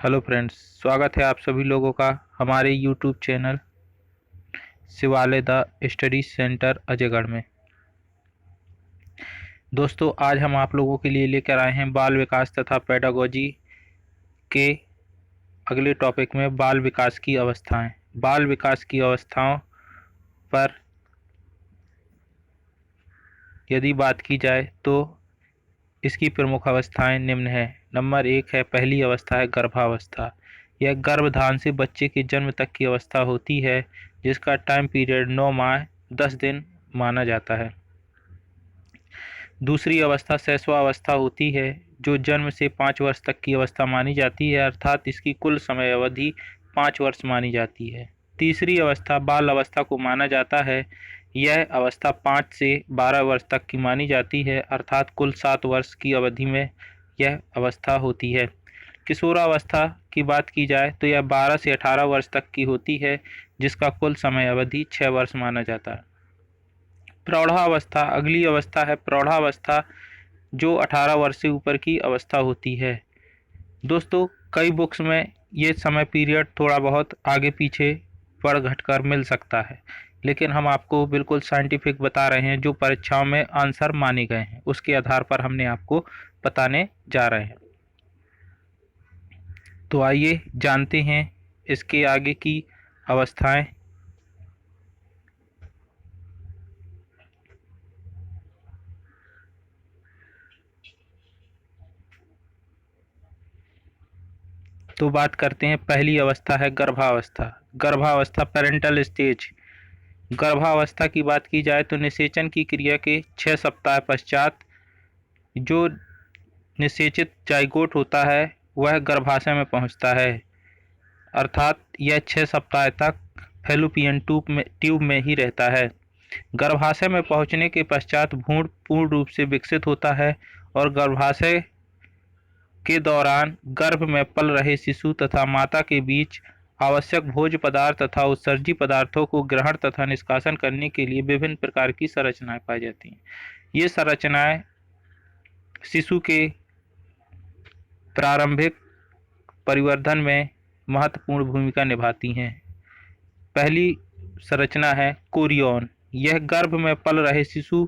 Hello friends, स्वागत है आप सभी लोगों का हमारे यूट्यूब चैनल शिवालय द स्टडी सेंटर अजयगढ़ में। दोस्तों, आज हम आप लोगों के लिए लेकर आए हैं बाल विकास तथा पेडागोजी के अगले टॉपिक में बाल विकास की अवस्थाएं। बाल विकास की अवस्थाओं पर यदि बात की जाए तो इसकी प्रमुख अवस्थाएं निम्न है। नंबर 1 है, पहली अवस्था है गर्भावस्था। यह गर्भधारण से बच्चे के जन्म तक की अवस्था होती है, जिसका टाइम पीरियड 9 माह 10 दिन माना जाता है। दूसरी अवस्था शैशवावस्था होती है, जो जन्म से 5 वर्ष तक की अवस्था मानी जाती है, अर्थात इसकी कुल समय अवधि 5 वर्ष मानी जाती है। तीसरी अवस्था बाल अवस्था को माना जाता है। यह अवस्था 5 से 12 वर्ष तक की मानी जाती है, अर्थात कुल 7 वर्ष की अवधि में यह अवस्था होती है। किशोरावस्था की बात की जाए तो यह 12 से 18 वर्ष तक की होती है, जिसका कुल समय अवधि 6 वर्ष माना जाता है। प्रौढ़ावस्था अगली अवस्था है। प्रौढ़ावस्था जो 18 वर्ष से ऊपर की अवस्था होती है। दोस्तों, कई बुक्स में ये समय पीरियड थोड़ा बहुत आगे पीछे बढ़ घट कर मिल सकता है, लेकिन हम आपको बिल्कुल साइंटिफिक बता रहे हैं, जो परीक्षाओं में आंसर माने गए हैं उसके आधार पर हमने आपको बताने जा रहे हैं। तो आइए जानते हैं इसके आगे की अवस्थाएं। तो बात करते हैं, पहली अवस्था है गर्भावस्था। गर्भावस्था पेरेंटल स्टेज। गर्भावस्था की बात की जाए तो निषेचन की क्रिया के 6 सप्ताह पश्चात जो निषेचित जाइगोट होता है वह गर्भाशय में पहुंचता है, अर्थात यह 6 सप्ताह तक फैलोपियन ट्यूब में ही रहता है। गर्भाशय में पहुंचने के पश्चात भ्रूण पूर्ण रूप से विकसित होता है और गर्भाशय के दौरान गर्भ में पल रहे शिशु तथा माता के बीच आवश्यक भोज्य पदार्थ तथा उत्सर्जी पदार्थों को ग्रहण तथा निष्कासन करने के लिए विभिन्न प्रकार की संरचनाएं पाई जाती हैं। ये संरचनाएं शिशु के प्रारंभिक परिवर्धन में महत्वपूर्ण भूमिका निभाती हैं। पहली संरचना है कोरियन। यह गर्भ में पल रहे शिशु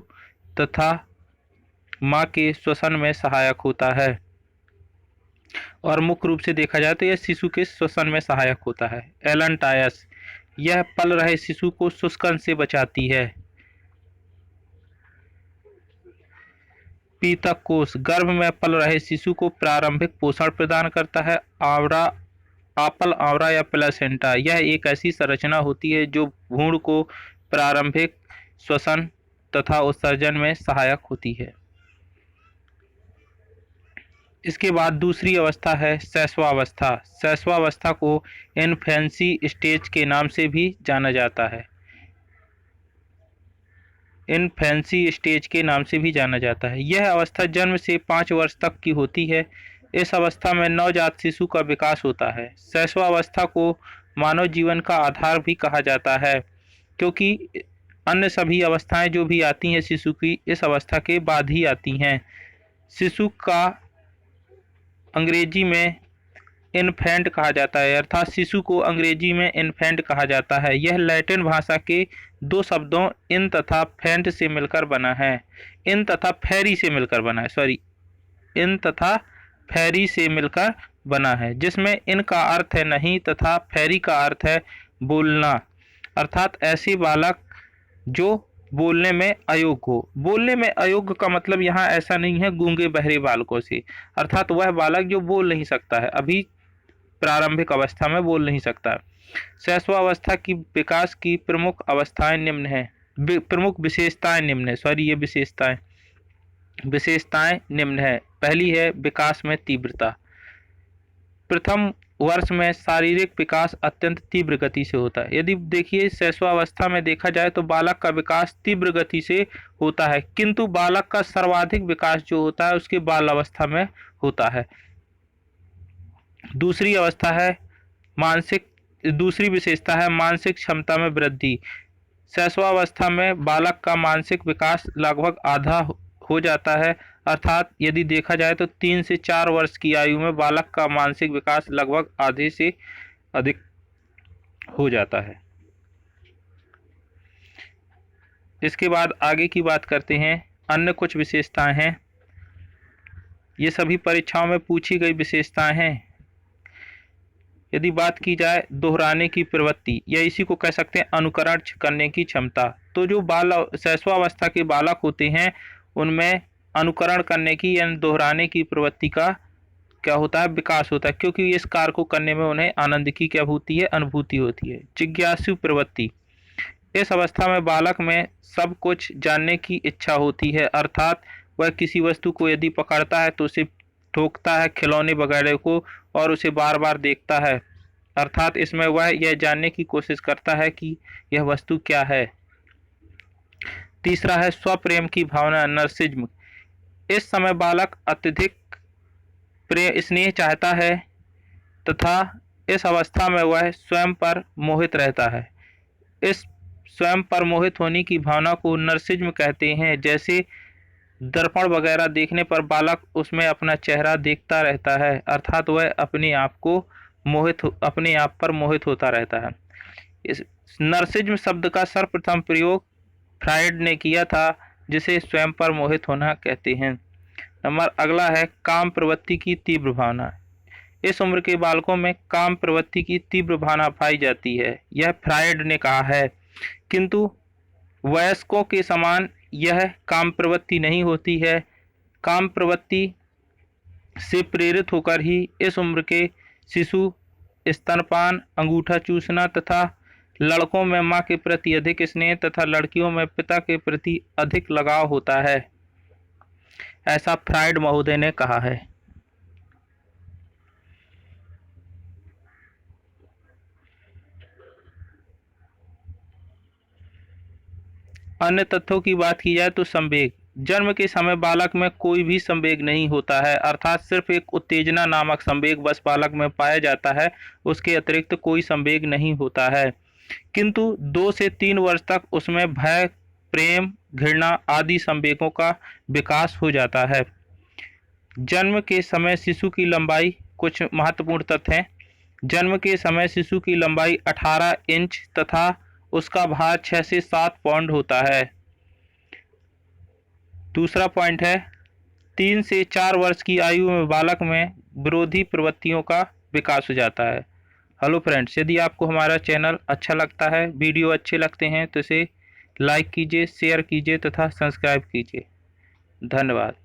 तथा मां के श्वसन में सहायक होता है, और मुख्य रूप से देखा जाए तो यह शिशु के श्वसन में सहायक होता है। एलनटायस। यह पल रहे शिशु को शुष्कन से बचाती है। पीतक कोष गर्भ में पल रहे शिशु को प्रारंभिक पोषण प्रदान करता है। आवरा आपल आवरा या प्लेसेंटा। यह एक ऐसी संरचना होती है जो भ्रूण को प्रारंभिक श्वसन तथा उत्सर्जन में सहायक होती है। इसके बाद दूसरी अवस्था है शैशवावस्था। शैशवावस्था को इन्फेंसी स्टेज के नाम से भी जाना जाता है। इन्फेंसी स्टेज के नाम से भी जाना जाता है। यह अवस्था जन्म से 5 वर्ष तक की होती है। इस अवस्था में नवजात शिशु का विकास होता है। शैशवावस्था को मानव जीवन का आधार भी कहा जाता है, क्योंकि अन्य सभी अवस्थाएं जो भी आती हैं शिशु की, इस अवस्था के बाद ही आती हैं। शिशु का अंग्रेजी में इन्फेंट कहा जाता है, अर्थात शिशु को अंग्रेजी में इन्फेंट कहा जाता है। यह लैटिन भाषा के 2 शब्दों इन तथा फेंट से मिलकर बना है। इन तथा फेरी से मिलकर बना है, इन तथा फेरी से मिलकर बना है, जिसमें इन का अर्थ है नहीं तथा फेरी का अर्थ है बोलना, अर्थात ऐसे बालक जो बोलने में अयोग्य हो। बोलने में अयोग्य का मतलब यहाँ ऐसा नहीं है गूंगे बहरे बालकों से, अर्थात वह बालक जो बोल नहीं सकता है, अभी प्रारंभिक अवस्था में बोल नहीं सकता। शैशवावस्था की विकास की प्रमुख अवस्थाएं निम्न है, प्रमुख विशेषताएं निम्न है, ये विशेषताएं निम्न है। पहली है विकास में तीव्रता। प्रथम वर्ष में शारीरिक विकास अत्यंत तीव्र गति से होता है। यदि देखिए शैशवावस्था में देखा जाए तो बालक का विकास तीव्र गति से होता है, किंतु बालक का सर्वाधिक विकास जो होता है उसके बाल अवस्था में होता है। दूसरी विशेषता है मानसिक क्षमता में वृद्धि। शैशवावस्था में बालक का मानसिक विकास लगभग आधा हो जाता है, अर्थात यदि देखा जाए तो 3 से 4 वर्ष की आयु में बालक का मानसिक विकास लगभग आधे से अधिक हो जाता है। इसके बाद आगे की बात करते हैं। अन्य कुछ विशेषताएं हैं। ये सभी परीक्षाओं में पूछी गई विशेषताएं हैं। यदि बात की जाए दोहराने की प्रवृत्ति, या इसी को कह सकते हैं अनुकरण करने की क्षमता, तो जो शैशवावस्था के बालक होते हैं उनमें अनुकरण करने की या दोहराने की प्रवृत्ति का क्या होता है, विकास होता है, क्योंकि इस कार्य को करने में उन्हें आनंद की क्या होती है, अनुभूति होती है। जिज्ञासु प्रवृत्ति, इस अवस्था में बालक में सब कुछ जानने की इच्छा होती है, अर्थात वह किसी वस्तु को यदि पकड़ता है तो उसे ठोकता है, खिलौने वगैरह को, और उसे बार बार देखता है, अर्थात इसमें वह यह जानने की कोशिश करता है कि यह वस्तु क्या है। तीसरा है स्वप्रेम की भावना, नर्सिज्म। इस समय बालक अत्यधिक स्नेह चाहता है तथा इस अवस्था में वह स्वयं पर मोहित रहता है। इस स्वयं पर मोहित होने की भावना को नर्सिज्म कहते हैं। जैसे दर्पण वगैरह देखने पर बालक उसमें अपना चेहरा देखता रहता है, अर्थात वह अपने आप पर मोहित होता रहता है। इस नर्सिज्म शब्द का सर्वप्रथम प्रयोग फ्रायड ने किया था, जिसे स्वयं पर मोहित होना कहते हैं। नंबर अगला है काम प्रवृत्ति की तीव्र भावना। इस उम्र के बालकों में काम प्रवृत्ति की तीव्र भावना पाई जाती है, यह फ्रायड ने कहा है, किंतु वयस्कों के समान यह काम प्रवृत्ति नहीं होती है। काम प्रवृत्ति से प्रेरित होकर ही इस उम्र के शिशु स्तनपान, अंगूठा चूसना तथा लड़कों में मां के प्रति अधिक स्नेह तथा लड़कियों में पिता के प्रति अधिक लगाव होता है, ऐसा फ्रायड महोदय ने कहा है। अन्य तथ्यों की बात की जाए तो संवेग, जन्म के समय बालक में कोई भी संवेग नहीं होता है, अर्थात सिर्फ एक उत्तेजना नामक संवेग बस बालक में पाया जाता है, उसके अतिरिक्त कोई संवेग नहीं होता है। किंतु 2 से 3 वर्ष तक उसमें भय, प्रेम, घृणा आदि संवेगों का विकास हो जाता है। जन्म के समय शिशु की लंबाई, कुछ महत्वपूर्ण तथ्य हैं। जन्म के समय शिशु की लंबाई 18 इंच तथा उसका भार 6 से 7 पाउंड होता है। दूसरा पॉइंट है 3 से 4 वर्ष की आयु में बालक में विरोधी प्रवृत्तियों का विकास हो जाता है। हेलो फ्रेंड्स, यदि आपको हमारा चैनल अच्छा लगता है, वीडियो अच्छे लगते हैं तो इसे लाइक कीजिए, शेयर कीजिए तथा सब्सक्राइब कीजिए। धन्यवाद।